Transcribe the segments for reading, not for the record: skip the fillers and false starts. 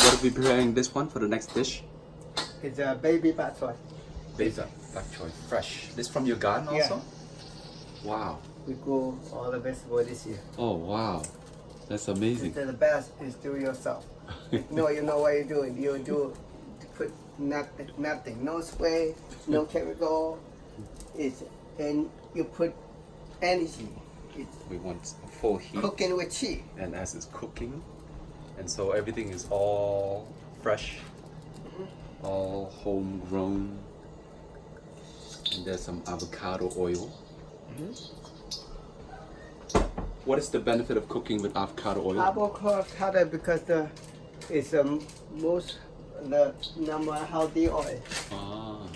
what are we preparing this one for the next dish? It's a baby bok choy. Baby bok choy, fresh. This from your garden also? Wow. We grow all the vegetables this year. Oh wow, that's amazing. The best is do yourself. No, you know what you're doing. You do put nothing, no spray, no chemical. And you put energy. It's We want a full heat, cooking with cheese. and as it's cooking, and so everything is all fresh, all homegrown, and there's some avocado oil. What is the benefit of cooking with avocado oil? Avocado because it's the number healthy oil. Ah,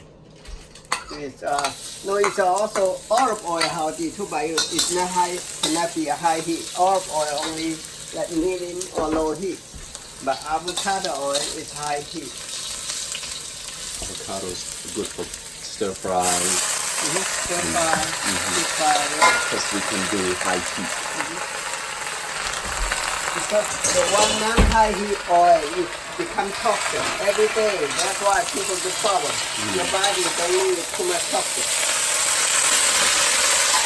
It's it's also olive oil healthy too, but it's not high, cannot be a high heat. Olive oil only like medium or low heat, but avocado oil is high heat. avocado is good for stir fry Stir fry, deep fry, because we can do high heat. because the one non-high heat oil it become toxic every day. That's why people get problem. Your body don't need too much toxic.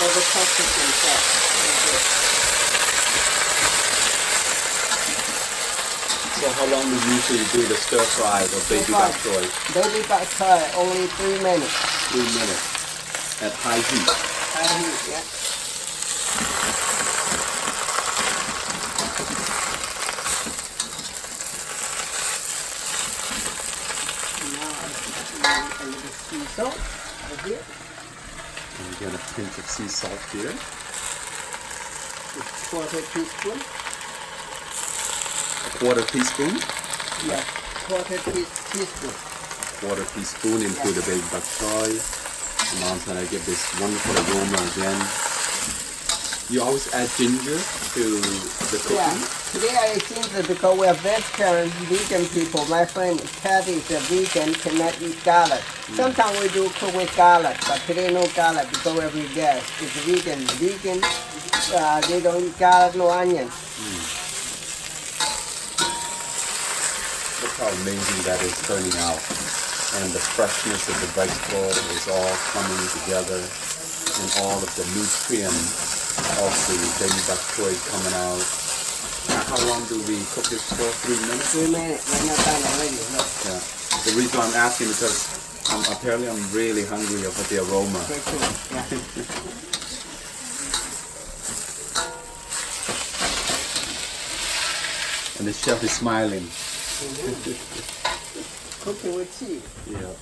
Over toxic themselves. So how long do you usually do the stir fry or baby bok choy? Baby bok choy only 3 minutes. 3 minutes at high heat. High heat, yeah. Now I put a little sea salt over here. And we get a pinch of sea salt here. It's quarter teaspoon. A quarter teaspoon. Yeah, teaspoon. Quarter teaspoon into the baby bok choy. And mom's gonna give this wonderful aroma again. You always add ginger to the Yeah. cooking? Today I think that because we are vegetarian, vegan people, my friend Kathy is a vegan, cannot eat garlic. Sometimes we do cook with garlic, but today no garlic because we have gas. It's vegan. Vegan, they don't eat garlic, no onion. Look how amazing that is turning out. And the freshness of the vegetable is all coming together. And all of the nutrients of the baby bok choy is coming out. Now, how long do we cook this for? 3 minutes? 3 minutes, we're not done already. Look. Yeah. The reason why I'm asking because apparently I'm really hungry about the aroma. Okay, cool. Yeah. And the chef is smiling. Cooking with cheese. Yeah.